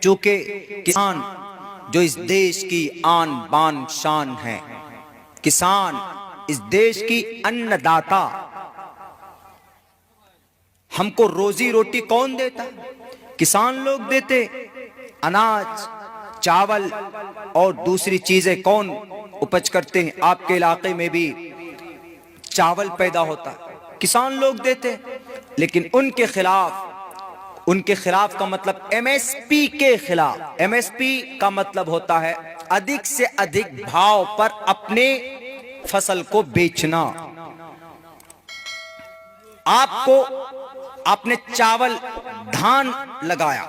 चूंकि किसान जो इस देश की आन बान शान है, किसान इस देश की अन्नदाता। हमको रोजी रोटी कौन देता? किसान लोग देते। अनाज, चावल और दूसरी चीजें कौन उपज करते हैं? आपके इलाके में भी चावल पैदा होता है, किसान लोग देते। लेकिन उनके खिलाफ का मतलब एमएसपी के खिलाफ। एमएसपी का मतलब होता है अधिक से अधिक भाव पर अपने फसल को बेचना। आपने चावल, धान लगाया,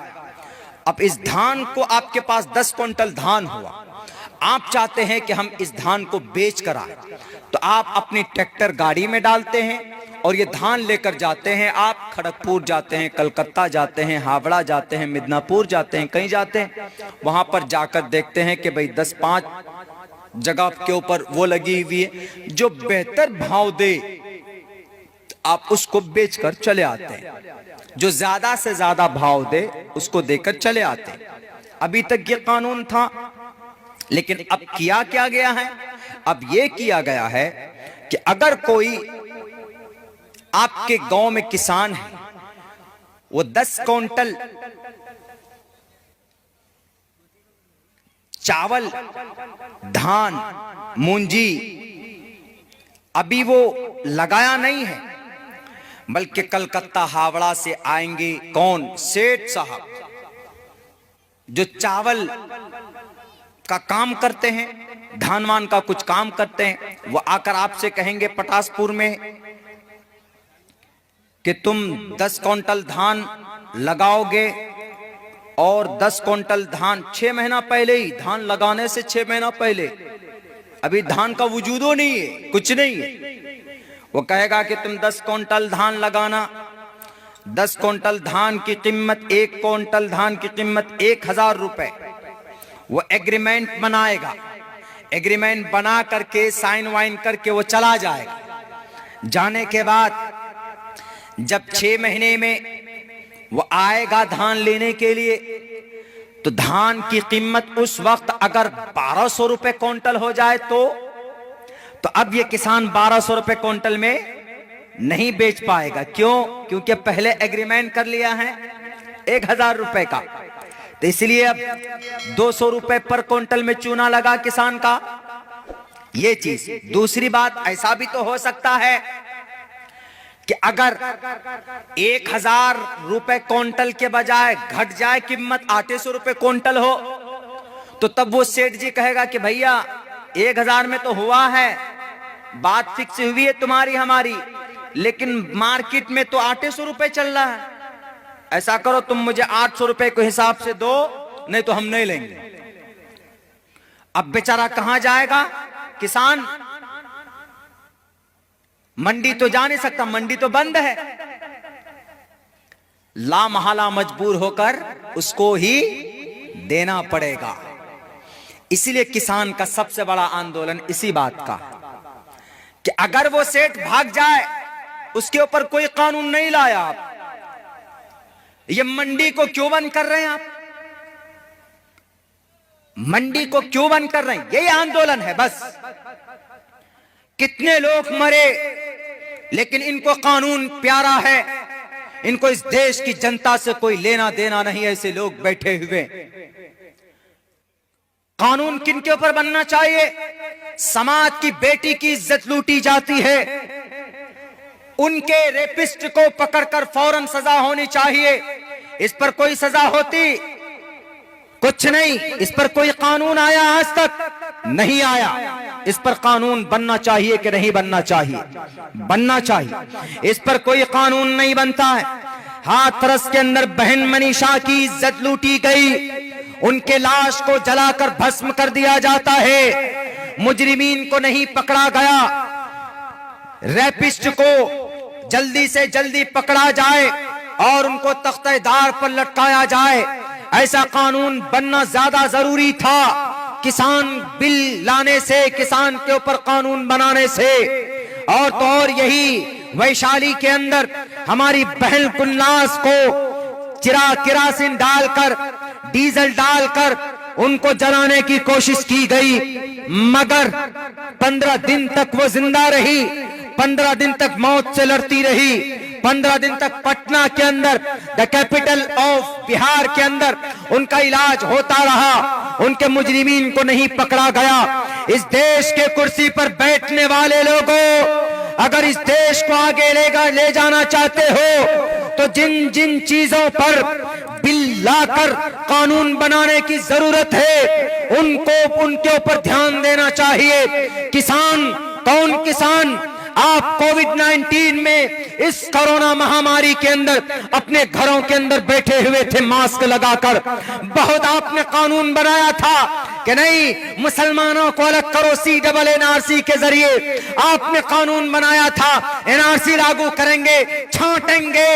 अब इस धान को आपके पास 10 क्विंटल धान हुआ, आप चाहते हैं कि हम इस धान को बेच कर आए, तो आप अपनी ट्रैक्टर गाड़ी में डालते हैं और ये धान लेकर जाते हैं। आप खड़गपुर जाते हैं, कलकत्ता जाते हैं, हावड़ा जाते हैं, मिदनापुर जाते हैं, कहीं जाते हैं। वहां पर जाकर देखते हैं कि भाई 10-5 जगह के ऊपर वो लगी हुई है, जो बेहतर भाव दे आप उसको बेचकर चले आते हैं। जो ज्यादा से ज्यादा भाव दे उसको देकर चले आते हैं। अभी तक ये कानून था, लेकिन अब किया क्या गया है? अब ये किया गया है कि अगर कोई आपके गांव में किसान है, वो 10 क्विंटल चावल, धान, मूंजी अभी वो लगाया नहीं है, बल्कि कलकत्ता, हावड़ा से आएंगे कौन? सेठ साहब, जो चावल का काम करते हैं, धान वान का कुछ काम करते हैं। वो आकर आपसे कहेंगे पटासपुर में कि तुम 10 क्विंटल धान लगाओगे, और 10 क्विंटल धान 6 महीना पहले ही, धान लगाने से 6 महीना पहले, अभी धान का वजूदो नहीं है, कुछ नहीं है। वो कहेगा कि तुम 10 क्विंटल धान लगाना। 10 क्विंटल धान की कीमत, 1 क्विंटल धान की कीमत 1000 रुपए। वो एग्रीमेंट बनाएगा, एग्रीमेंट बना करके साइन वाइन करके वो चला जाएगा। जाने के बाद जब 6 महीने में वो आएगा धान लेने के लिए, तो धान की कीमत उस वक्त अगर 1200 रुपए क्विंटल हो जाए तो अब ये किसान 1200 रुपए क्विंटल में नहीं बेच पाएगा। क्यों? क्योंकि पहले एग्रीमेंट कर लिया है 1000 रुपए का, तो इसलिए अब 200 रुपए पर क्विंटल में चूना लगा किसान का। ये चीज। दूसरी बात, ऐसा भी तो हो सकता है कि अगर 1000 रुपए क्विंटल के बजाय घट जाए कीमत, 800 रुपए क्विंटल हो, तो तब वो सेठ जी कहेगा कि भैया 1000 में तो हुआ है, बात फिक्स हुई है तुम्हारी हमारी, लेकिन मार्केट में तो 800 रुपए चल रहा है। ऐसा करो, तुम मुझे 800 रुपए के हिसाब से दो, नहीं तो हम नहीं लेंगे। अब बेचारा कहां जाएगा किसान? मंडी तो जा नहीं सकता, मंडी तो बंद है। ला महला मजबूर होकर उसको ही देना पड़ेगा। इसीलिए किसान का सबसे बड़ा आंदोलन इसी बात का कि अगर वो सेठ भाग जाए, उसके ऊपर कोई कानून नहीं लाया, आप ये मंडी को क्यों बंद कर रहे हैं? आप मंडी को क्यों बंद कर रहे हैं? यही आंदोलन है बस। कितने लोग मरे, लेकिन इनको कानून प्यारा है, इनको इस देश की जनता से कोई लेना देना नहीं। ऐसे लोग बैठे हुए। कानून किन के ऊपर बनना चाहिए? समाज की बेटी की इज्जत लूटी जाती है, उनके रेपिस्ट को पकड़कर फौरन सजा होनी चाहिए। इस पर कोई सजा होती? कुछ नहीं। इस पर कोई कानून आया? आज तक नहीं आया। इस पर कानून बनना चाहिए कि नहीं बनना चाहिए? बनना चाहिए। इस पर कोई कानून नहीं बनता है। हाथरस के अंदर बहन मनीषा की इज्जत लूटी गई, उनके लाश को जलाकर भस्म कर दिया जाता है, मुजरिमीन को नहीं पकड़ा गया। रैपिस्ट को जल्दी से जल्दी पकड़ा जाए और उनको तख्तेदार पर लटकाया जाए। ऐसा कानून बनना ज्यादा जरूरी था किसान बिल लाने से, किसान के ऊपर कानून बनाने से। और तो और यही वैशाली के अंदर हमारी बहन कुन्नास को किरासिन डालकर, डीजल डालकर उनको जलाने की कोशिश की गई, मगर 15 दिन तक वो जिंदा रही, 15 दिन तक मौत से लड़ती रही। 15 दिन तक पटना के अंदर, द कैपिटल ऑफ बिहार के अंदर उनका इलाज होता रहा, उनके मुजरिमीन को नहीं पकड़ा गया। इस देश के कुर्सी पर बैठने वाले लोगों, अगर इस देश को आगे ले जाना चाहते हो तो जिन जिन चीजों पर बिल लाकर कानून बनाने की जरूरत है उनको, उनके ऊपर ध्यान देना चाहिए। किसान, कौन किसान? आप कोविड-19 में, इस कोरोना महामारी के अंदर अपने घरों के अंदर बैठे हुए थे मास्क लगाकर। बहुत आपने कानून बनाया था कि नहीं, मुसलमानों को अलग करो, CNRC के जरिए आपने कानून बनाया था, NRC लागू करेंगे, छांटेंगे,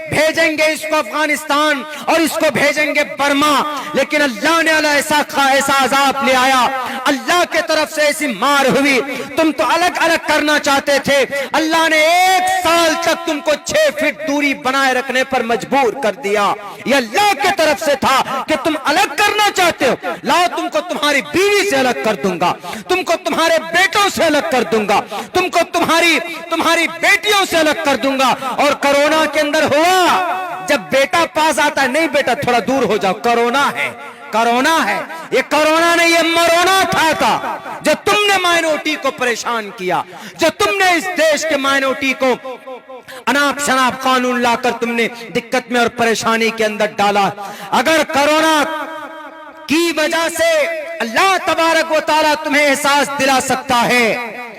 भेजेंगे इसको अफगानिस्तान और इसको भेजेंगे बर्मा। लेकिन अल्लाह ने ऐसा अजाब ले आया, अल्लाह के तरफ से ऐसी मार हुई। तुम तो अलग अलग करना चाहते थे, अल्लाह ने 1 साल तक तुमको 6 फीट दूरी बनाए रखने पर मजबूर कर दिया। यह अल्लाह के तरफ से था कि तुम अलग करना चाहते हो, लाओ तुमको तुम्हारी बीवी से अलग कर दूंगा, तुमको तुम्हारे बेटों से अलग कर दूंगा, तुमको तुम्हारी बेटियों से अलग कर दूंगा। और कोरोना के अंदर हुआ, जब बेटा पास आता है, नहीं बेटा थोड़ा दूर हो जाओ, कोरोना है, कोरोना है। ये कोरोना नहीं, ये मरोना था जो तुमने माइनॉरिटी को परेशान किया, जो तुमने इस देश के माइनॉरिटी को अनाप शनाप कानून लाकर तुमने दिक्कत में और परेशानी के अंदर डाला। अगर कोरोना की वजह से अल्लाह तबारक व तआला तुम्हें एहसास दिला सकता है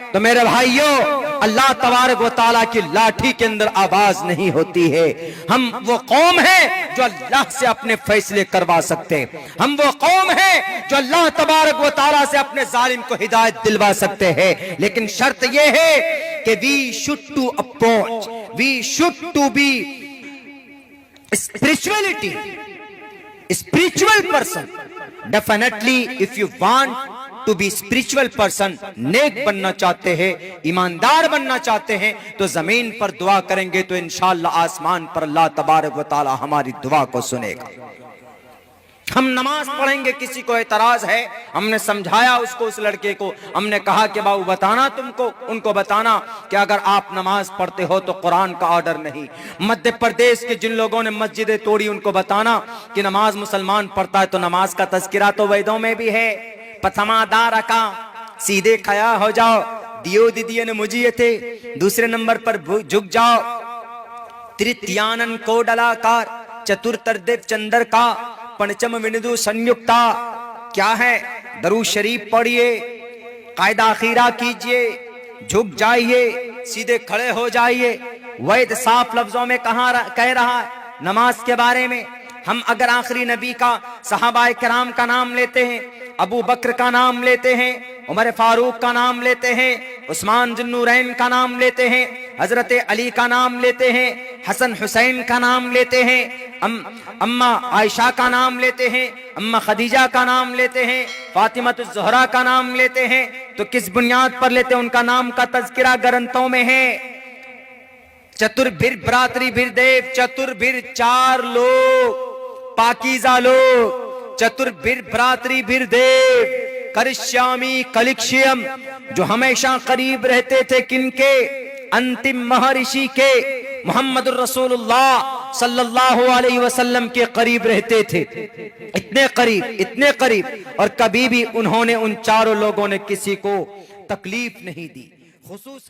तो मेरे भाइयों, अल्लाह तबारक व तआला की लाठी के अंदर आवाज नहीं होती है। हम वो कौम है जो अल्लाह से अपने फैसले करवा सकते हैं, हम वो कौम है जो अल्लाह तबारक व तआला से अपने जालिम को हिदायत दिलवा सकते हैं। लेकिन शर्त यह है कि we should to approach, we should to be spiritual person. Definitely if you want to be spiritual person, नेक बनना चाहते हैं, ईमानदार बनना चाहते हैं, तो जमीन पर दुआ करेंगे तो इंशाअल्लाह आसमान पर अल्लाह तबारक व तआला हमारी दुआ को सुनेगा। हम नमाज पढ़ेंगे, किसी को एतराज है, हमने समझाया उसको, उस लड़के को हमने कहा कि बाबू बताना तुमको, उनको बताना कि अगर आप नमाज पढ़ते हो तो कुरान का ऑर्डर नहीं। मध्य प्रदेश के जिन लोगों ने मस्जिदें तोड़ी उनको बताना कि नमाज मुसलमान पढ़ता है तो नमाज का तज़किरा तो वेदों में भी है, पथमादार रखा, सीधे खया हो जाओ, दियो दीदिये ने मुझे थे, दूसरे नंबर पर झुक जाओ, तृतीयानन को डलाकार, चतुर्थदेव चंद्र का, पंचम विनिदु संयुक्ता, क्या है, दरूद शरीफ पढ़िए, कायदा खीरा कीजिए, झुक जाइए, सीधे खड़े हो जाइए। वैद साफ लफ्जों में कह रहा है नमाज के बारे में। हम अगर आखिरी नबी का, सहाबाए किराम का नाम लेते हैं, अबू बकर का नाम लेते हैं, उमर फारूक का नाम लेते हैं, उस्मान जुन्नूरैन का नाम लेते हैं, हजरत अली का नाम लेते हैं, हसन हुसैन का नाम लेते हैं, अम्मा आयशा का नाम लेते हैं, अम्मा खदीजा का नाम लेते हैं, फातिमा ज़हरा का नाम लेते हैं, तो किस बुनियाद पर लेते हैं? उनका नाम का तज़किरा ग्रंथों में है। चतुर्भिर भ्रातृभिर देव, चतुर्भिर 4 लोग, पाकीज़ा लोग, चतुर्भिर भ्रातृभिर देव, करिष्यामी कलिक्ष्यम, जो हमेशा करीब रहते थे किनके? अंतिम महर्षि के, मोहम्मदुर रसूलुल्लाह सल्लल्लाहु अलैहि वसल्लम के करीब रहते थे। इतने करीब, और कभी भी उन्होंने, उन चारों लोगों ने किसी को तकलीफ नहीं दी। खुसूस